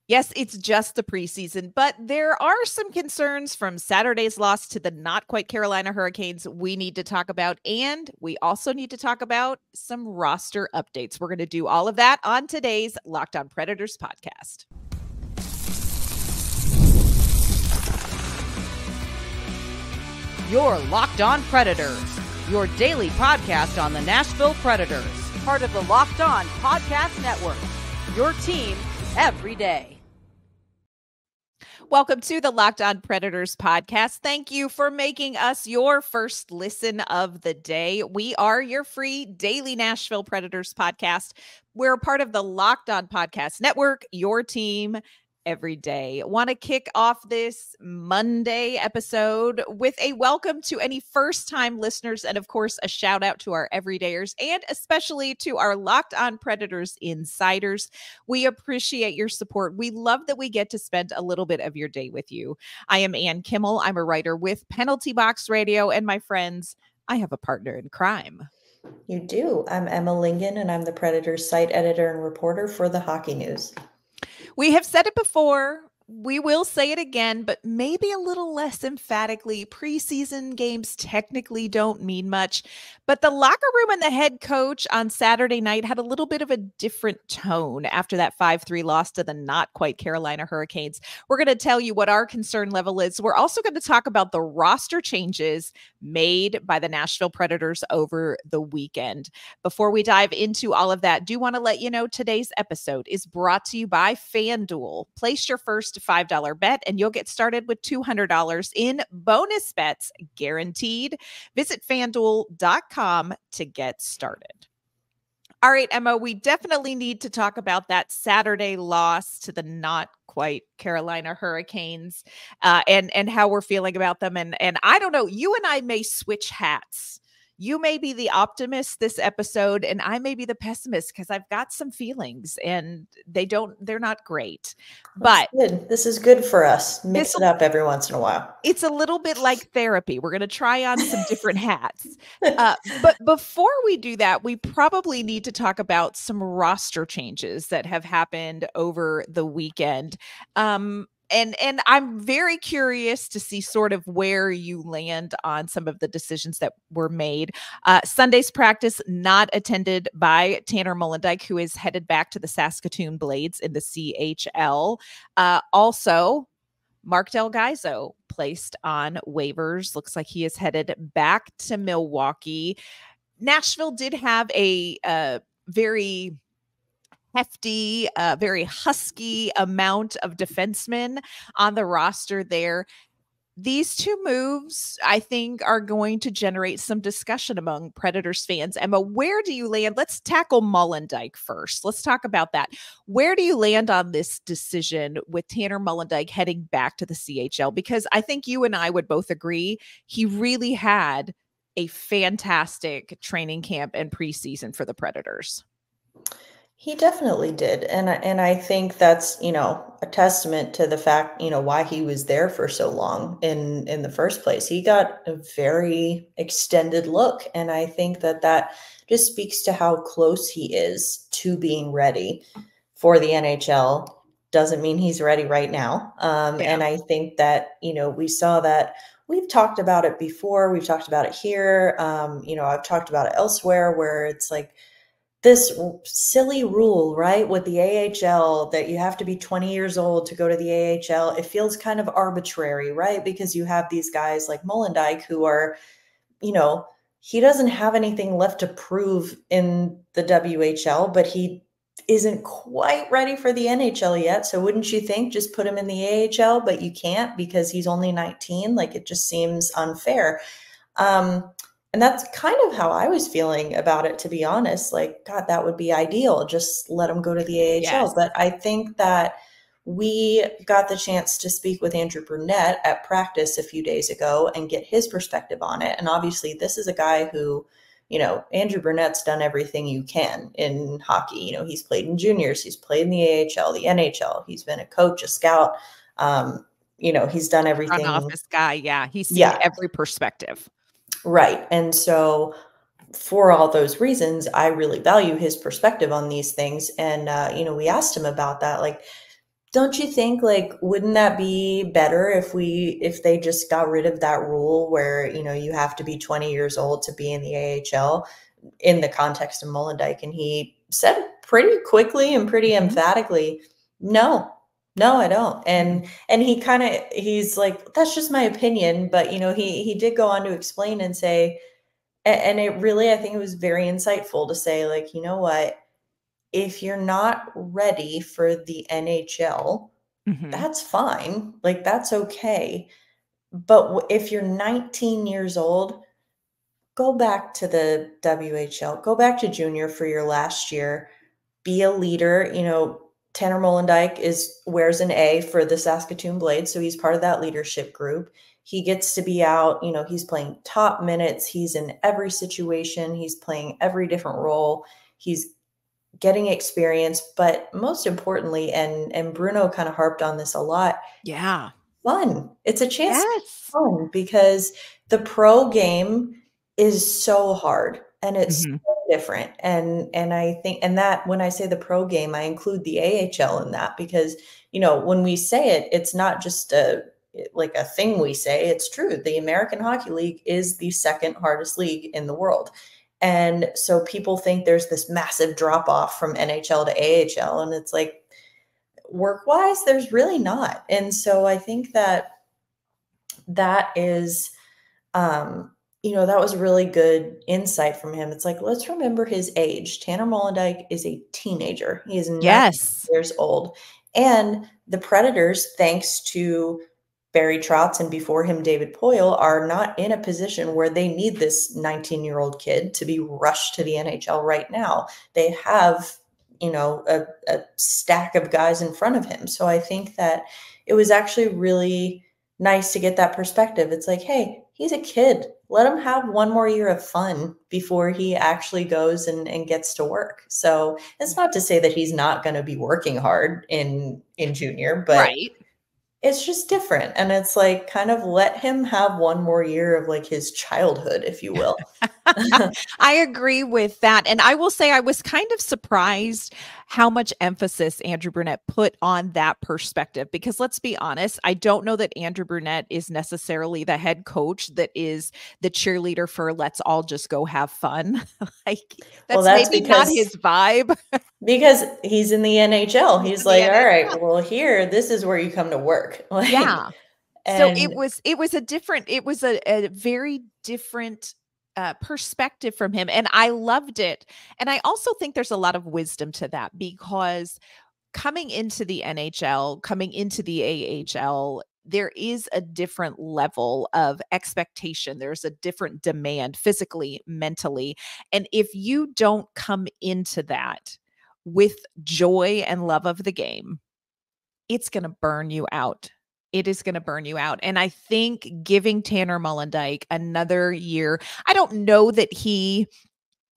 Yes, it's just the preseason, but there are some concerns from Saturday's loss to the not quite Carolina Hurricanes we need to talk about. And we also need to talk about some roster updates. We're going to do all of that on today's Locked On Predators podcast. You're Locked On Predators, your daily podcast on the Nashville Predators, part of the Locked On Podcast Network, your team every day. Welcome to the Locked On Predators podcast. Thank you for making us your first listen of the day. We are your free daily Nashville Predators podcast. We're part of the Locked On Podcast Network, your team every day. Want to kick off this Monday episode with a welcome to any first-time listeners, and of course, a shout out to our everydayers and especially to our Locked On Predators insiders. We appreciate your support. We love that we get to spend a little bit of your day with you. I am Ann Kimmel. I'm a writer with Penalty Box Radio, and my friends, I have a partner in crime. You do. I'm Emma Lingen, and I'm the Predators site editor and reporter for the Hockey News. We have said it before. We will say it again, but maybe a little less emphatically. Preseason games technically don't mean much, but the locker room and the head coach on Saturday night had a little bit of a different tone after that 5-3 loss to the not quite Carolina Hurricanes. We're going to tell you what our concern level is. We're also going to talk about the roster changes made by the Nashville Predators over the weekend. Before we dive into all of that, do want to let you know today's episode is brought to you by FanDuel. Place your first $5 bet and you'll get started with $200 in bonus bets guaranteed. Visit FanDuel.com to get started. All right, Emma, we definitely need to talk about that Saturday loss to the not quite Carolina Hurricanes and how we're feeling about them. And I don't know, you and I may switch hats. You may be the optimist this episode, and I may be the pessimist because I've got some feelings and they're not great. But this is good for us. Mix it up every once in a while. It's a little bit like therapy. We're going to try on some different hats. But before we do that, we probably need to talk about some roster changes that have happened over the weekend. And I'm very curious to see sort of where you land on some of the decisions that were made. Sunday's practice not attended by Tanner Molendyk, who is headed back to the Saskatoon Blades in the CHL. Also, Marc Del Gaizo placed on waivers. Looks like he is headed back to Milwaukee. Nashville did have a very hefty, very husky amount of defensemen on the roster there. These two moves, I think, are going to generate some discussion among Predators fans. Emma, where do you land? Let's tackle Molendyk first. Let's talk about that. Where do you land on this decision with Tanner Molendyk heading back to the CHL? Because I think you and I would both agree he really had a fantastic training camp and preseason for the Predators. He definitely did. And I think that's, a testament to the fact, why he was there for so long in the first place. He got a very extended look. And I think that just speaks to how close he is to being ready for the NHL. Doesn't mean he's ready right now. And I think that, we saw that. We've talked about it before. We've talked about it here. I've talked about it elsewhere where it's like, this silly rule, right, with the AHL that you have to be 20 years old to go to the AHL. It feels kind of arbitrary, right? Because you have these guys like Molendyk who are, he doesn't have anything left to prove in the WHL, but he isn't quite ready for the NHL yet. So wouldn't you think just put him in the AHL, but you can't because he's only 19? Like, it just seems unfair. And that's kind of how I was feeling about it, to be honest. Like, God, that would be ideal. Just let him go to the AHL. Yes. But I think that we got the chance to speak with Andrew Brunette at practice a few days ago and get his perspective on it. And obviously, this is a guy who, Andrew Brunette's done everything you can in hockey. He's played in juniors. He's played in the AHL, the NHL. He's been a coach, a scout. He's done everything. Front office guy. Yeah. He's seen every perspective. Right. And so for all those reasons, I really value his perspective on these things. And, we asked him about that. Like, Don't you think, like, wouldn't that be better if they just got rid of that rule where, you have to be 20 years old to be in the AHL in the context of Molendyk? And he said pretty quickly and pretty emphatically, no, I don't. And he's like, that's just my opinion. But, he did go on to explain and say, and it really, I think it was very insightful to say, like, you know what? If you're not ready for the NHL, that's fine. Like, that's okay. But if you're 19 years old, go back to the WHL, go back to junior for your last year, be a leader. Tanner Molendyk wears an A for the Saskatoon Blades, so he's part of that leadership group. He gets to be out, he's playing top minutes. He's in every situation. He's playing every different role. He's getting experience, but most importantly, and Bruno kind of harped on this a lot. Yeah. Fun. It's a chance to have fun, because the pro game is so hard and it's so different. And I think, and that when I say the pro game, I include the AHL in that, because, when we say it, it's not just a thing we say, it's true. The American Hockey League is the second hardest league in the world. And so people think there's this massive drop off from NHL to AHL. And it's like, work wise, there's really not. And so I think that is, that was really good insight from him. It's like, let's remember his age. Tanner Molendyk is a teenager. He is 9 years old. And the Predators, thanks to Barry Trotz and before him, David Poile, are not in a position where they need this 19-year-old kid to be rushed to the NHL right now. They have, a stack of guys in front of him. So I think that it was actually really nice to get that perspective. It's like, hey, he's a kid. Let him have one more year of fun before he actually goes and gets to work. So it's not to say that he's not going to be working hard in junior, but it's just different. And it's like, kind of let him have one more year of like his childhood, if you will. I agree with that. And I will say I was kind of surprised how much emphasis Andrew Brunette put on that perspective, because let's be honest, I don't know that Andrew Brunette is necessarily the head coach that is the cheerleader for let's all just go have fun. That's maybe not his vibe. Because he's in the NHL. He's like, all right, well, this is where you come to work. Yeah. So it was a very different perspective from him. And I loved it. And I also think there's a lot of wisdom to that, because coming into the NHL, coming into the AHL, there is a different level of expectation. There's a different demand physically, mentally. And if you don't come into that with joy and love of the game, it's going to burn you out. It is going to burn you out. And I think giving Tanner Molendyk another year, I don't know that he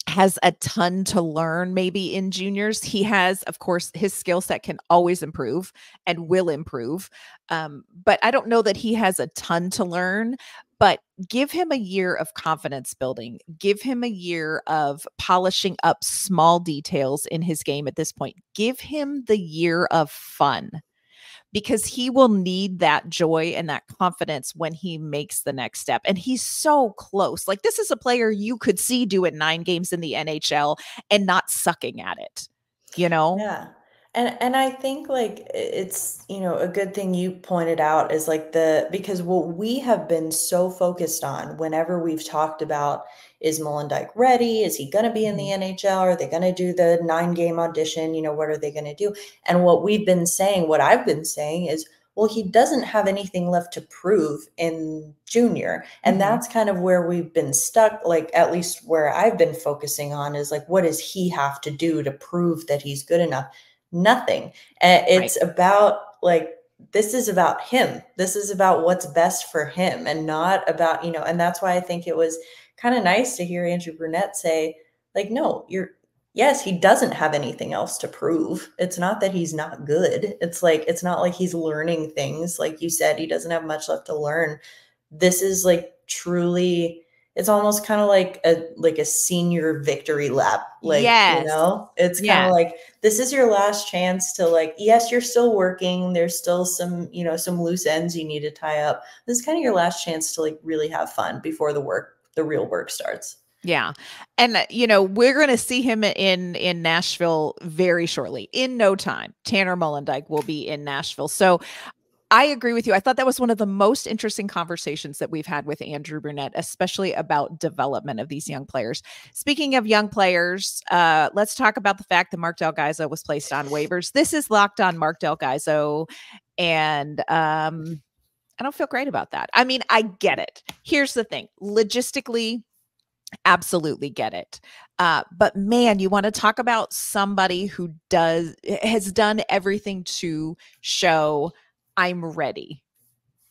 has a ton to learn maybe in juniors. He has, of course, his skill set can always improve and will improve. But I don't know that he has a ton to learn. But give him a year of confidence building. Give him a year of polishing up small details in his game at this point. Give him the year of fun, because he will need that joy and that confidence when he makes the next step. And he's so close. Like, this is a player you could see do it 9 games in the NHL and not sucking at it, Yeah. And I think, like, it's, a good thing you pointed out is like because what we have been so focused on whenever we've talked about, is Molendyk ready? Is he going to be in the NHL? Are they going to do the 9-game audition? What are they going to do? And what I've been saying is, well, he doesn't have anything left to prove in junior. And that's kind of where we've been stuck. Like, at least where I've been focusing on is like, what does he have to do to prove that he's good enough? Nothing. It's about, like, this is about him. This is about what's best for him, and not about, and that's why I think it was kind of nice to hear Andrew Brunette say, like, no, yes, he doesn't have anything else to prove. It's not that he's not good. It's like, it's not like he's learning things. Like you said, he doesn't have much left to learn. This is like truly, it's almost kind of like a senior victory lap. Like, Yes. it's kind of like, this is your last chance to, like, yes, you're still working. There's still some, some loose ends you need to tie up. This is kind of your last chance to, like, really have fun before the real work starts. Yeah. And, we're going to see him in Nashville very shortly. In no time, Tanner Molendyk will be in Nashville. So I agree with you. I thought that was one of the most interesting conversations that we've had with Andrew Brunette, especially about development of these young players. Speaking of young players, let's talk about the fact that Marc Del Gaizo was placed on waivers. This is Locked On Marc Del Gaizo. And, I don't feel great about that. I mean, I get it. Here's the thing. Logistically, absolutely get it. But man, you want to talk about somebody who has done everything to show I'm ready,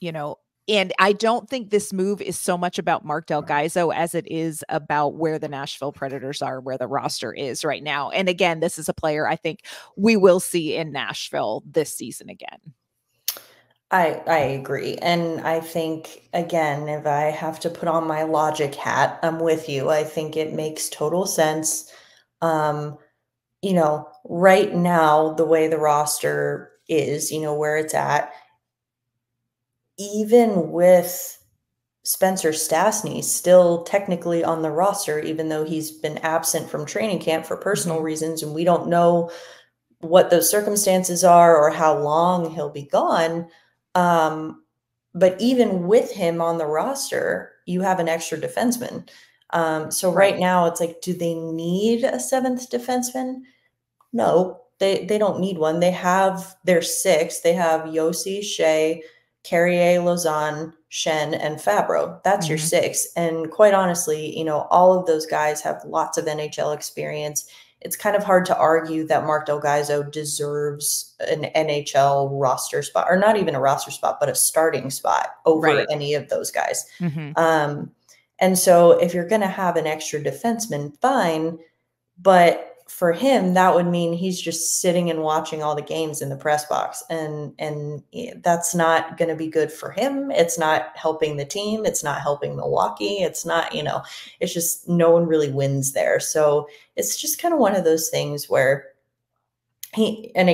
and I don't think this move is so much about Marc Del Gaizo as it is about where the Nashville Predators are, where the roster is right now. And again, this is a player I think we will see in Nashville this season again. I agree. And I think, again, if I have to put on my logic hat, I'm with you. I think it makes total sense. Right now, the way the roster is, where it's at, even with Spencer Stastny still technically on the roster, even though he's been absent from training camp for personal reasons, and we don't know what those circumstances are or how long he'll be gone. But even with him on the roster, you have an extra defenseman. So right now it's like, do they need a seventh defenseman? No, they don't need one. They have their six. They have Yossi, Shea, Carrier, Lausanne, Shen, and Fabro. That's your six. And quite honestly, all of those guys have lots of NHL experience. It's kind of hard to argue that Marc Del Gaizo deserves an NHL roster spot, or not even a roster spot, but a starting spot over any of those guys. And so if you're going to have an extra defenseman, fine. But for him, that would mean he's just sitting and watching all the games in the press box. And that's not going to be good for him. It's not helping the team. It's not helping Milwaukee. It's not, it's just no one really wins there. So it's just kind of one of those things where he's not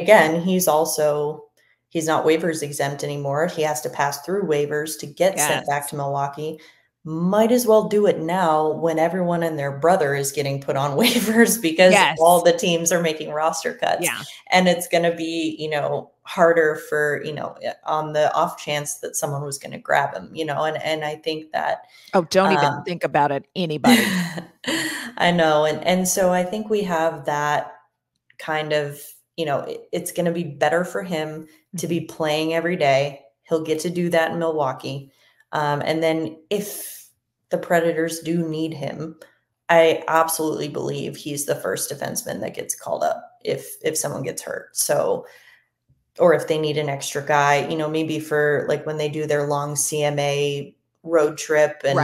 waivers exempt anymore. He has to pass through waivers to get sent back to Milwaukee. Might as well do it now when everyone and their brother is getting put on waivers, because all the teams are making roster cuts. And it's going to be, harder for, on the off chance that someone was going to grab him, and I think that. Oh, don't even think about it. Anybody. I know. And so I think we have that kind of, it's going to be better for him to be playing every day. He'll get to do that in Milwaukee. And then if the Predators do need him, I absolutely believe he's the first defenseman that gets called up if someone gets hurt. So, or if they need an extra guy, maybe for like when they do their long CMA road trip and,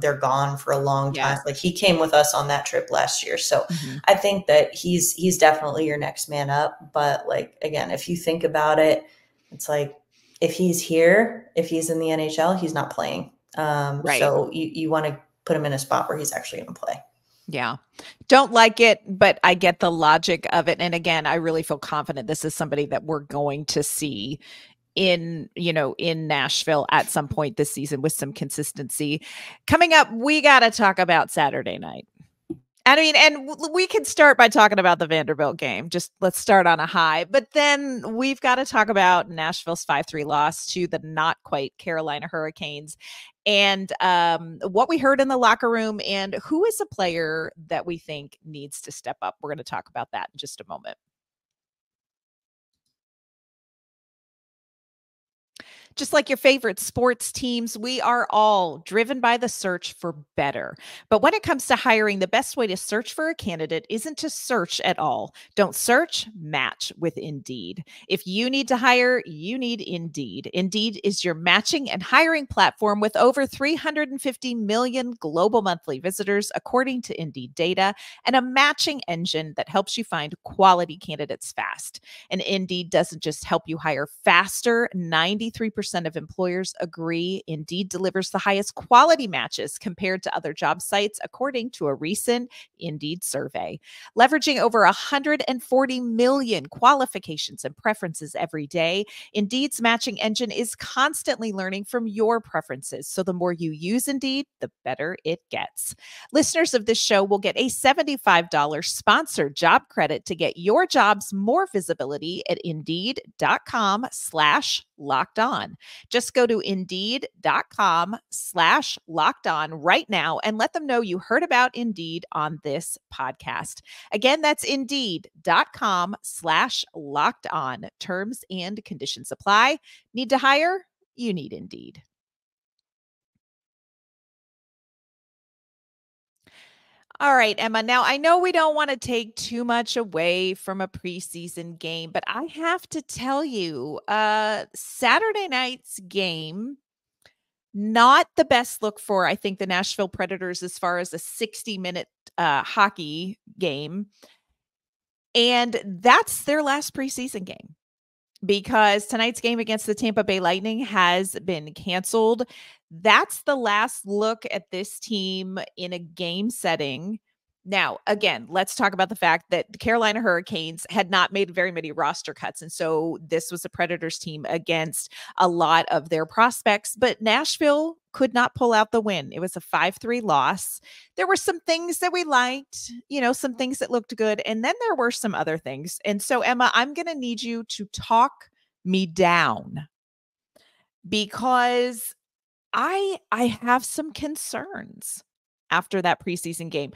they're gone for a long time. Like he came with us on that trip last year. So I think that he's definitely your next man up. But like, again, if you think about it, it's like, if he's here, if he's in the NHL, he's not playing. So you want to put him in a spot where he's actually going to play. Yeah. Don't like it, but I get the logic of it. And again, I really feel confident this is somebody that we're going to see in Nashville at some point this season with some consistency. Coming up, we got to talk about Saturday night. I mean, and we can start by talking about the Vanderbilt game. Just let's start on a high. But then we've got to talk about Nashville's 5-3 loss to the not quite Carolina Hurricanes, and what we heard in the locker room, and who is a player that we think needs to step up. We're going to talk about that in just a moment. Just like your favorite sports teams, we are all driven by the search for better. But when it comes to hiring, the best way to search for a candidate isn't to search at all. Don't search, match with Indeed. If you need to hire, you need Indeed. Indeed is your matching and hiring platform with over 350 million global monthly visitors, according to Indeed data, and a matching engine that helps you find quality candidates fast. And Indeed doesn't just help you hire faster. 93% 80% of employers agree Indeed delivers the highest quality matches compared to other job sites, according to a recent Indeed survey. Leveraging over 140 million qualifications and preferences every day, Indeed's matching engine is constantly learning from your preferences. So the more you use Indeed, the better it gets. Listeners of this show will get a $75 sponsored job credit to get your jobs more visibility at Indeed.com/locked on. Just go to Indeed.com/locked on right now and let them know you heard about Indeed on this podcast. Again, that's Indeed.com/locked on. Terms and conditions apply. Need to hire? You need Indeed. All right, Emma. Now, I know we don't want to take too much away from a preseason game, but I have to tell you, Saturday night's game, not the best look for, I think, the Nashville Predators as far as a 60-minute hockey game. And that's their last preseason game, because tonight's game against the Tampa Bay Lightning has been canceled. That's the last look at this team in a game setting. Now, again, let's talk about the fact that the Carolina Hurricanes had not made very many roster cuts. And so this was a Predators team against a lot of their prospects, but Nashville could not pull out the win. It was a 5-3 loss. There were some things that we liked, some things that looked good. And then there were some other things. And so, Emma, I'm going to need you to talk me down, because I have some concerns after that preseason game.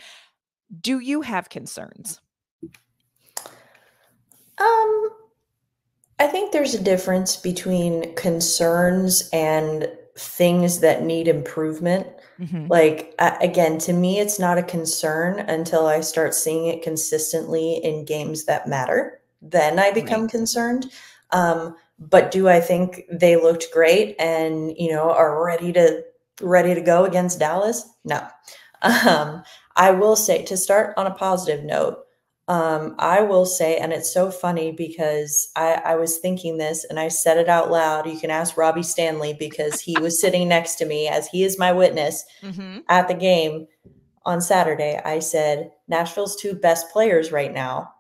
Do you have concerns? I think there's a difference between concerns and things that need improvement. Mm-hmm. Like, again, to me, it's not a concern until I start seeing it consistently in games that matter. Then I become concerned. But do I think they looked great and, are ready to go against Dallas? No. I will say, to start on a positive note, I will say, and it's so funny because I was thinking this and I said it out loud. You can ask Robbie Stanley, because he was sitting next to me, as he is my witness at the game on Saturday. I said, Nashville's two best players right now,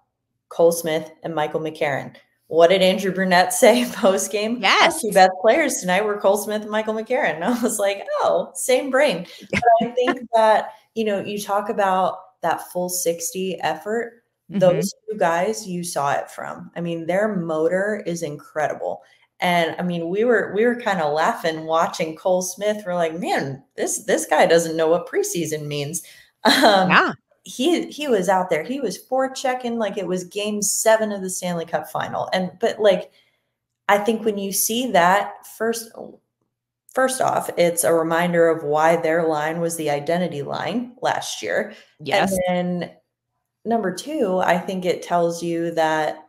Cole Smith and Michael McCarron. What did Andrew Brunette say post-game? Yes. Our two best players tonight were Cole Smith and Michael McCarron. And I was like, oh, same brain. But I think that, you talk about that full 60 effort. Those two guys, you saw it from. I mean, their motor is incredible. And I mean, we were kind of laughing watching Cole Smith. We're like, man, this guy doesn't know what preseason means. Yeah. He was out there. He was forechecking like it was game 7 of the Stanley Cup final. But I think when you see that, first off, it's a reminder of why their line was the identity line last year. Yes. And then number 2, I think it tells you that,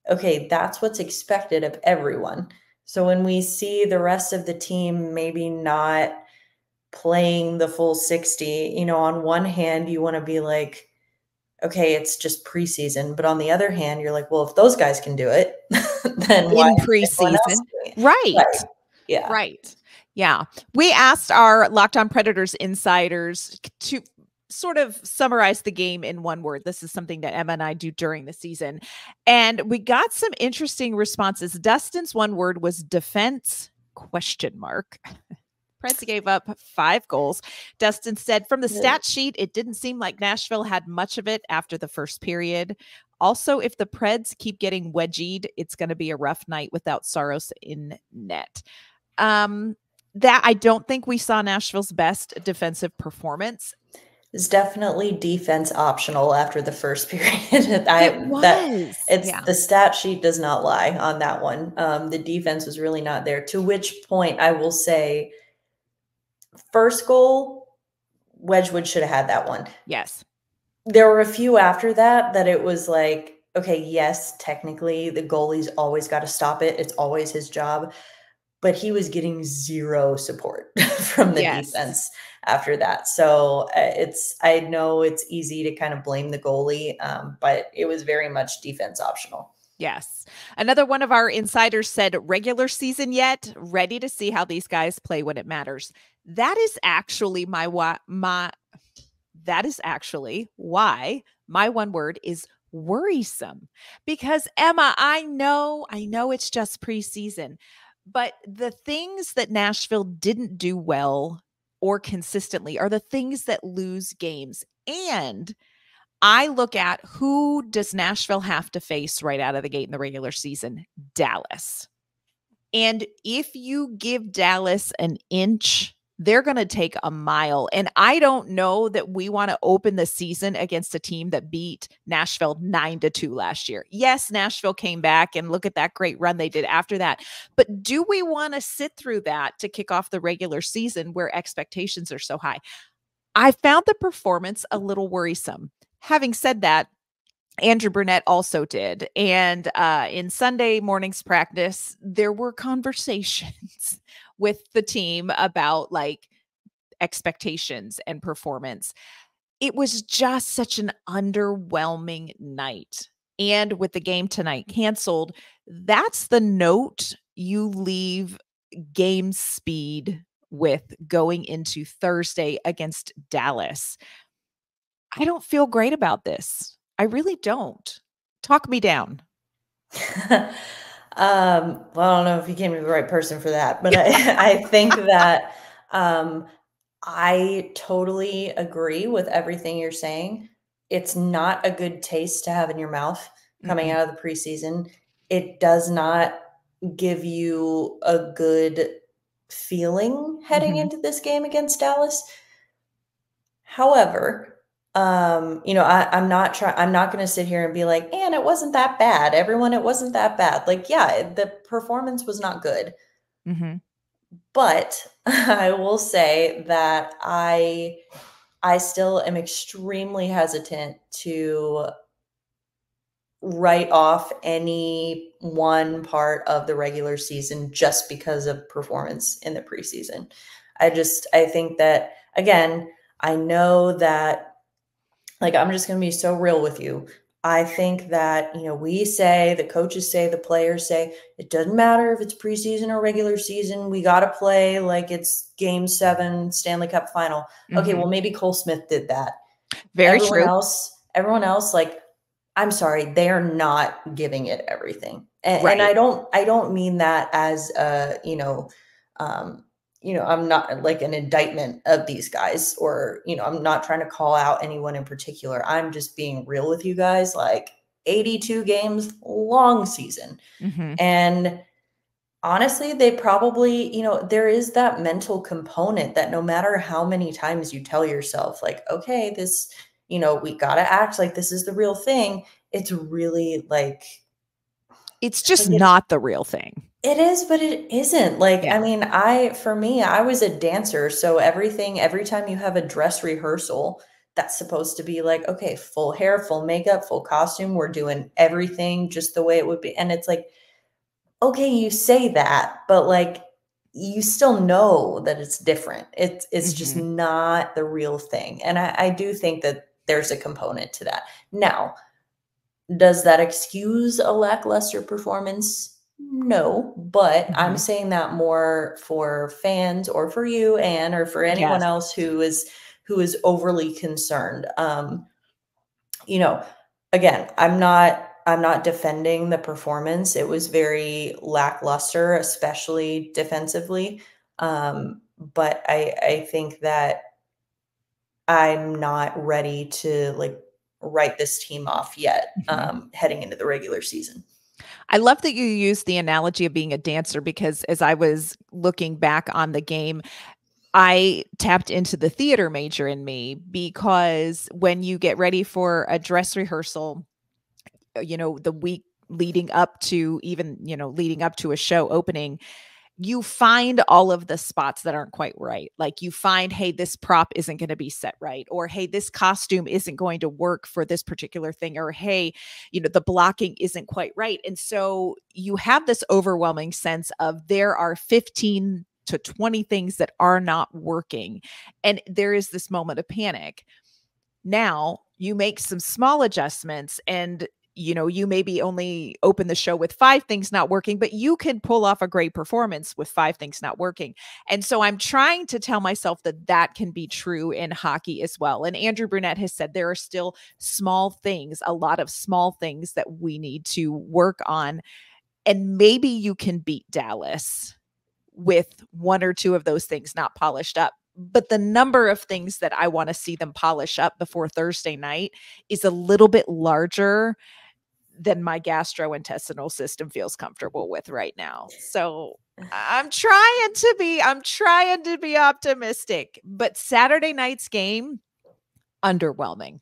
okay, that's what's expected of everyone. So when we see the rest of the team maybe not playing the full 60, on one hand, you want to be like, okay, it's just preseason. But on the other hand, you're like, well, if those guys can do it, then why in preseason? Right. Yeah. Right. Yeah. We asked our Locked On Predators insiders to sort of summarize the game in one word. This is something that Emma and I do during the season. And we got some interesting responses. Dustin's one word was defense ? Preds gave up 5 goals. Dustin said, from the stat sheet, it didn't seem like Nashville had much of it after the first period. Also, if the Preds keep getting wedgied, it's going to be a rough night without Saros in net. That I don't think we saw Nashville's best defensive performance. It's definitely defense optional after the first period. The stat sheet does not lie on that one. The defense was really not there. To which point I will say, first goal, Wedgwood should have had that one. Yes. There were a few after that it was like, okay, yes, technically the goalie's always got to stop it. It's always his job. But he was getting zero support from the defense after that. So I know it's easy to kind of blame the goalie, but it was very much defense optional. Yes. Another one of our insiders said, regular season yet? Ready to see how these guys play when it matters. That is actually that is actually why my one word is worrisome. Because Emma, I know it's just preseason, but the things that Nashville didn't do well or consistently are the things that lose games. And I look at, who does Nashville have to face right out of the gate in the regular season? Dallas. And if you give Dallas an inch, they're going to take a mile. And I don't know that we want to open the season against a team that beat Nashville 9-2 last year. Yes, Nashville came back, and look at that great run they did after that. But do we want to sit through that to kick off the regular season where expectations are so high? I found the performance a little worrisome. Having said that, Andrew Brunette also did. And in Sunday morning's practice, there were conversations with the team about like expectations and performance. It was just such an underwhelming night. And with the game tonight canceled, that's the note you leave game speed with going into Thursday against Dallas. I don't feel great about this. I really don't. Talk me down. Well, I don't know if you came to the right person for that, but I think that I totally agree with everything you're saying. It's not a good taste to have in your mouth coming out of the preseason. It does not give you a good feeling heading into this game against Dallas. However, I'm not going to sit here and be like, and it wasn't that bad. Everyone, it wasn't that bad. Like, yeah, the performance was not good. But I will say that I still am extremely hesitant to write off any one part of the regular season just because of performance in the preseason. I think that, again, I know that, like, I'm just going to be so real with you. I think that, we say, the coaches say, the players say, it doesn't matter if it's preseason or regular season. We got to play like it's Game 7 Stanley Cup final. Okay, well, maybe Cole Smith did that. Very true. Everyone else, like, I'm sorry, they're not giving it everything. And I don't mean that as I'm not like an indictment of these guys, or, I'm not trying to call out anyone in particular. I'm just being real with you guys. Like, 82 games, long season. And honestly, they probably, there is that mental component that no matter how many times you tell yourself, like, okay, this, we got to act like this is the real thing. It's really like, it's just not the real thing. It is, but it isn't. Like, Yeah. I mean, I was a dancer. So every time you have a dress rehearsal, that's supposed to be like, okay, full hair, full makeup, full costume. We're doing everything just the way it would be. And it's like, okay, you say that, but like, you still know that it's different. It's just not the real thing. And I do think that there's a component to that. Now, does that excuse a lackluster performance? No, but I'm saying that more for fans, or for you, Anne, or for anyone else who is overly concerned. Again, I'm not defending the performance. It was very lackluster, especially defensively. But I think that I'm not ready to like write this team off yet, heading into the regular season. I love that you used the analogy of being a dancer, because as I was looking back on the game, I tapped into the theater major in me, because when you get ready for a dress rehearsal, the week leading up to a show opening, you find all of the spots that aren't quite right. Like, you find, hey, this prop isn't going to be set right, or hey, this costume isn't going to work for this particular thing, or hey, the blocking isn't quite right. And so you have this overwhelming sense of there are 15 to 20 things that are not working. And there is this moment of panic. Now you make some small adjustments, and you maybe only open the show with 5 things not working, but you can pull off a great performance with 5 things not working. And so I'm trying to tell myself that that can be true in hockey as well. And Andrew Brunette has said there are still small things, a lot of small things that we need to work on. And maybe you can beat Dallas with 1 or 2 of those things not polished up. But the number of things that I want to see them polish up before Thursday night is a little bit larger than my gastrointestinal system feels comfortable with right now. So I'm trying to be optimistic, but Saturday night's game, underwhelming.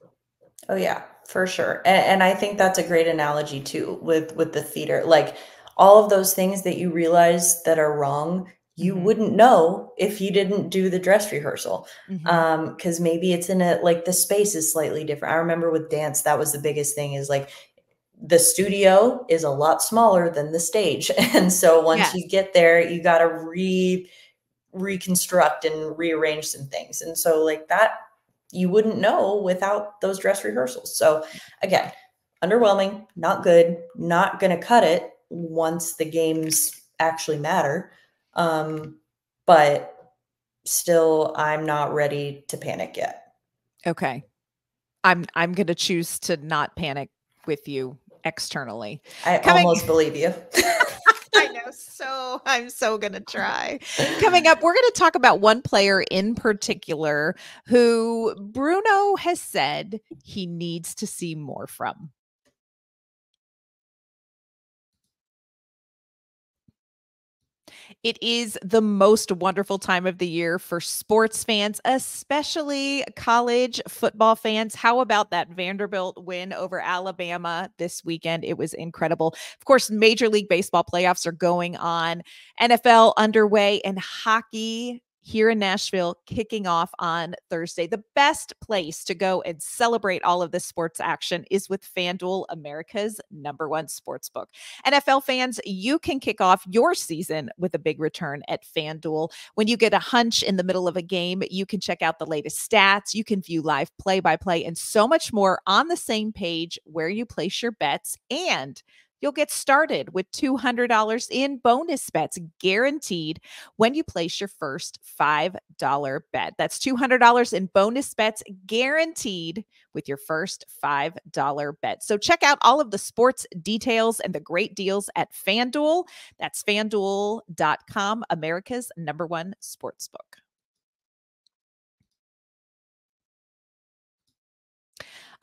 Oh yeah, for sure. And I think that's a great analogy too with the theater. Like all of those things that you realize that are wrong, you wouldn't know if you didn't do the dress rehearsal. Because maybe it's in like the space is slightly different. I remember with dance, that was the biggest thing, is like the studio is a lot smaller than the stage. And so once you get there, you got to reconstruct and rearrange some things. And so like that, you wouldn't know without those dress rehearsals. So again, underwhelming, not good, not going to cut it once the games actually matter. But still, I'm not ready to panic yet. Okay. I'm going to choose to not panic with you externally. I almost believe you. I know. So I'm so going to try. Coming up, we're going to talk about one player in particular who Bruno has said he needs to see more from. It is the most wonderful time of the year for sports fans, especially college football fans. How about that Vanderbilt win over Alabama this weekend? It was incredible. Of course, Major League Baseball playoffs are going on, NFL underway, and hockey here in Nashville kicking off on Thursday. The best place to go and celebrate all of this sports action is with FanDuel, America's #1 sportsbook. NFL fans, you can kick off your season with a big return at FanDuel. When you get a hunch in the middle of a game, you can check out the latest stats, you can view live play-by-play, and so much more on the same page where you place your bets, and you'll get started with $200 in bonus bets guaranteed when you place your first $5 bet. That's $200 in bonus bets guaranteed with your first $5 bet. So check out all of the sports details and the great deals at FanDuel. That's FanDuel.com, America's #1 sportsbook.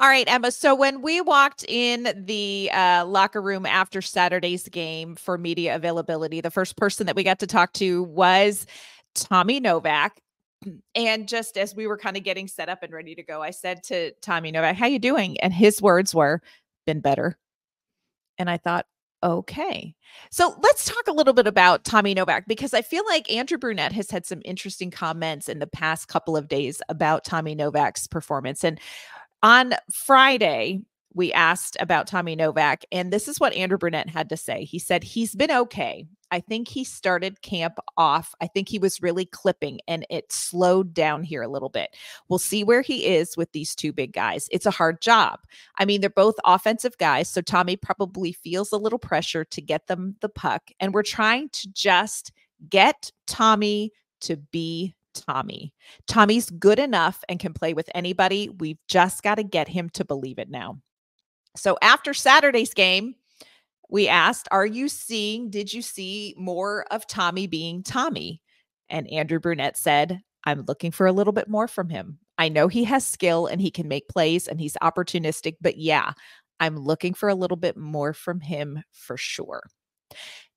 All right, Emma. So when we walked in the locker room after Saturday's game for media availability, the first person that we got to talk to was Tommy Novak. And just as we were kind of getting set up and ready to go, I said to Tommy Novak, "How you doing?" And his words were, "Been better." And I thought, okay. So let's talk a little bit about Tommy Novak, because I feel like Andrew Brunette has had some interesting comments in the past couple of days about Tommy Novak's performance. And on Friday, we asked about Tommy Novak, and this is what Andrew Brunette had to say. He said, "He's been okay. I think he started camp off. I think he was really clipping, and it slowed down here a little bit. We'll see where he is with these 2 big guys. It's a hard job. I mean, they're both offensive guys, so Tommy probably feels a little pressure to get them the puck, and we're trying to just get Tommy to be Tommy. Tommy's good enough and can play with anybody. We've just got to get him to believe it now." So after Saturday's game, we asked, did you see more of Tommy being Tommy? And Andrew Brunette said, "I'm looking for a little bit more from him. I know he has skill and he can make plays and he's opportunistic, but yeah, I'm looking for a little bit more from him for sure."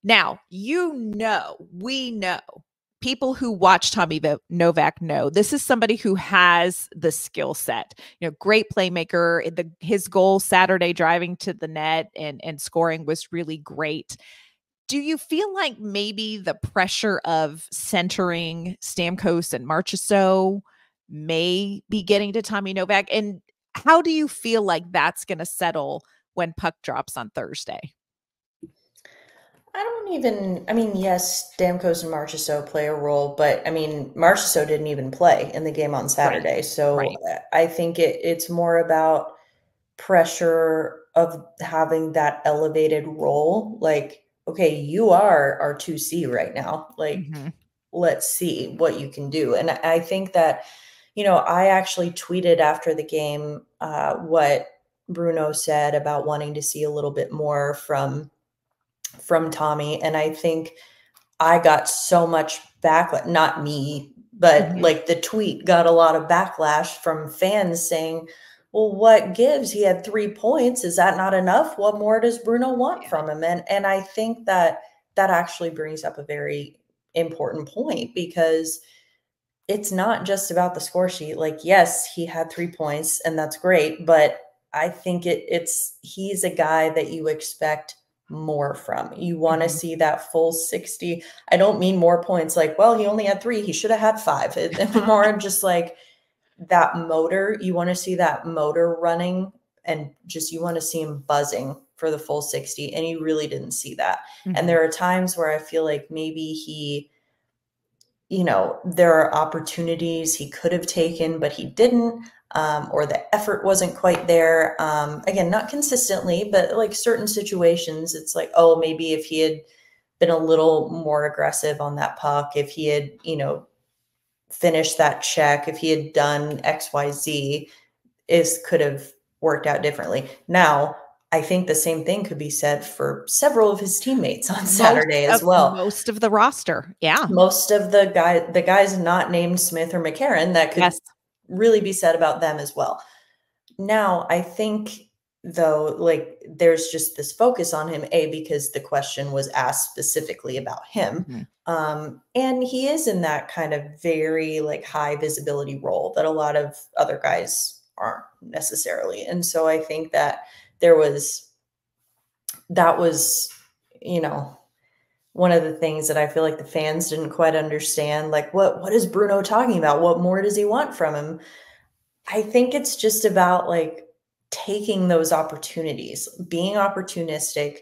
Now, we know, people who watch Tommy Novak know this is somebody who has the skill set. Great playmaker. His goal Saturday, driving to the net and scoring, was really great. Do you feel like maybe the pressure of centering Stamkos and Marchessault may be getting to Tommy Novak? And how do you feel like that's going to settle when puck drops on Thursday? Yes, Stamkos and Marchessault play a role, but Marchessault didn't even play in the game on Saturday. Right. So right. I think it's more about pressure of having that elevated role. Like, okay, you are our 2C right now. Like, let's see what you can do. And I think that, I actually tweeted after the game what Bruno said about wanting to see a little bit more from Tommy. And I think I got so much backlash, not me, but like the tweet got a lot of backlash from fans saying, well, what gives? He had 3 points. Is that not enough? What more does Bruno want from him? And I think that actually brings up a very important point, because it's not just about the score sheet. Like, yes, he had 3 points and that's great, but I think he's a guy that you expect more from. You want to see that full 60. I don't mean more points like, well, he only had 3, he should have had 5. It's more just like that motor. You want to see that motor running, and just, you want to see him buzzing for the full 60. And you really didn't see that. And there are times where I feel like maybe he, there are opportunities he could have taken, but he didn't, or the effort wasn't quite there. Again, not consistently, but like certain situations, it's like, oh, maybe if he had been a little more aggressive on that puck, if he had, finished that check, if he had done X, Y, Z, it could have worked out differently. Now, I think the same thing could be said for several of his teammates on Saturday as well. Most of the roster. Yeah. Most of the guys not named Smith or McCarron, that could really be said about them as well. Now, I think, though, like, there's just this focus on him, because the question was asked specifically about him. And he is in that kind of very like high visibility role that a lot of other guys aren't necessarily. And so I think that that was, one of the things that I feel like the fans didn't quite understand. Like, what is Bruno talking about? What more does he want from him? I think it's just about like taking those opportunities, being opportunistic,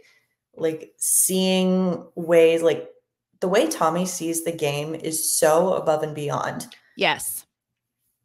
like seeing ways, like the way Tommy sees the game is so above and beyond. Yes.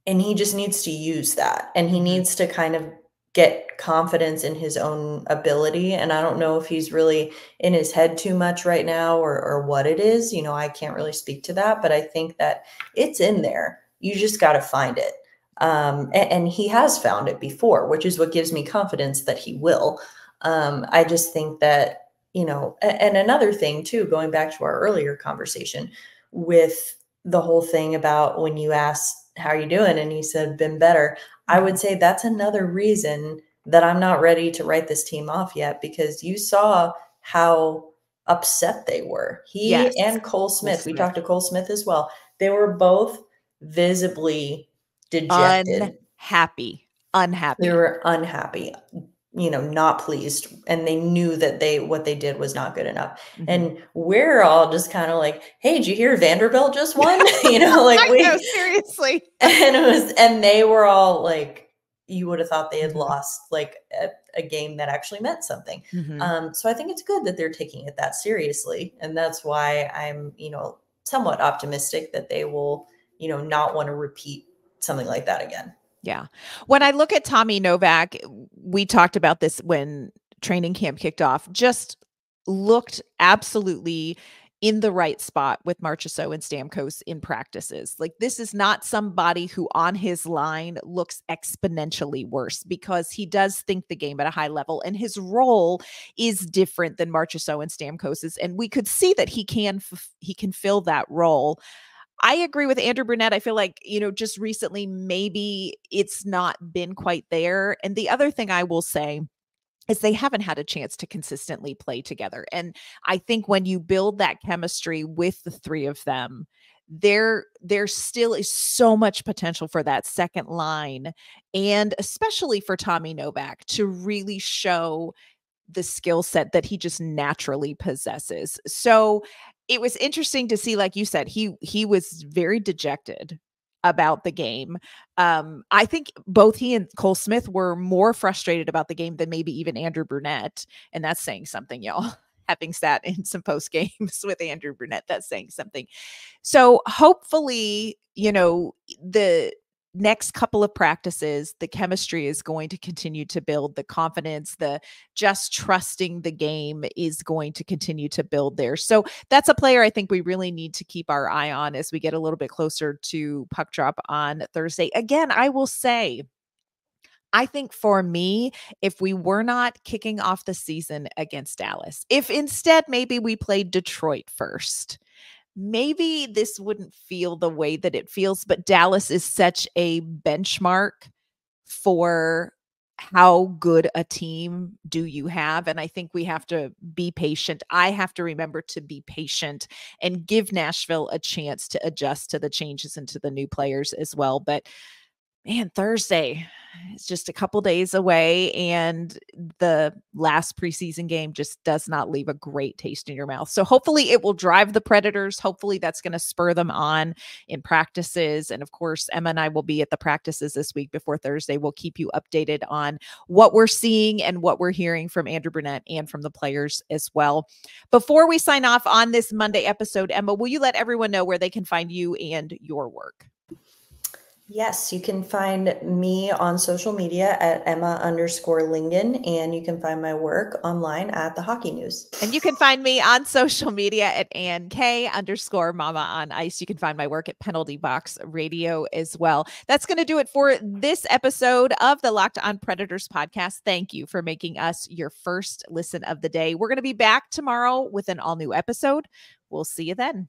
And he just needs to use that. And he needs to kind of get confidence in his own ability. And I don't know if he's really in his head too much right now, or what it is. I can't really speak to that, but I think that it's in there. You just got to find it. And he has found it before, which is what gives me confidence that he will. I just think that, and another thing too, going back to our earlier conversation with the whole thing about when you asked, how are you doing? And he said, been better. I would say that's another reason that I'm not ready to write this team off yet, because you saw how upset they were. He and Cole Smith, we talked to Cole Smith as well. They were both visibly dejected. Unhappy. They were unhappy, not pleased. And they knew that what they did was not good enough. And we're all just kind of like, hey, did you hear Vanderbilt just won? Like I know, seriously. And they were all like, you would have thought they had lost like a game that actually meant something. So I think it's good that they're taking it that seriously. And that's why I'm, somewhat optimistic that they will, not want to repeat something like that again. Yeah. When I look at Tommy Novak, we talked about this when training camp kicked off, just looked absolutely in the right spot with Marchessault and Stamkos in practices. Like, this is not somebody who on his line looks exponentially worse, because he does think the game at a high level, and his role is different than Marchessault and Stamkos's. And we could see that he can fill that role. I agree with Andrew Brunette. I feel like, just recently, maybe it's not been quite there. And the other thing I will say is they haven't had a chance to consistently play together. And I think when you build that chemistry with the three of them, there still is so much potential for that second line, and especially for Tommy Novak to really show the skill set that he just naturally possesses. So it was interesting to see, like you said, he was very dejected about the game. I think both he and Cole Smith were more frustrated about the game than maybe even Andrew Brunette. And that's saying something, y'all. Having sat in some post games with Andrew Brunette, that's saying something. So hopefully, the next couple of practices, the chemistry is going to continue to build, the confidence, the just trusting the game is going to continue to build there. So that's a player I think we really need to keep our eye on as we get a little bit closer to puck drop on Thursday. Again, I will say, I think for me, if we were not kicking off the season against Dallas, if instead maybe we played Detroit first, maybe this wouldn't feel the way that it feels, but Dallas is such a benchmark for how good a team do you have. And I think we have to be patient. I have to remember to be patient and give Nashville a chance to adjust to the changes and to the new players as well. But man, Thursday, it's just a couple days away, and the last preseason game just does not leave a great taste in your mouth. So hopefully it will drive the Predators. Hopefully that's going to spur them on in practices. And of course, Emma and I will be at the practices this week before Thursday. We'll keep you updated on what we're seeing and what we're hearing from Andrew Brunette and from the players as well. Before we sign off on this Monday episode, Emma, will you let everyone know where they can find you and your work? Yes, you can find me on social media at Emma_Lingen, and you can find my work online at the Hockey News. And you can find me on social media at AnnK_Mama on Ice. You can find my work at Penalty Box Radio as well. That's going to do it for this episode of the Locked On Predators podcast. Thank you for making us your first listen of the day. We're going to be back tomorrow with an all-new episode. We'll see you then.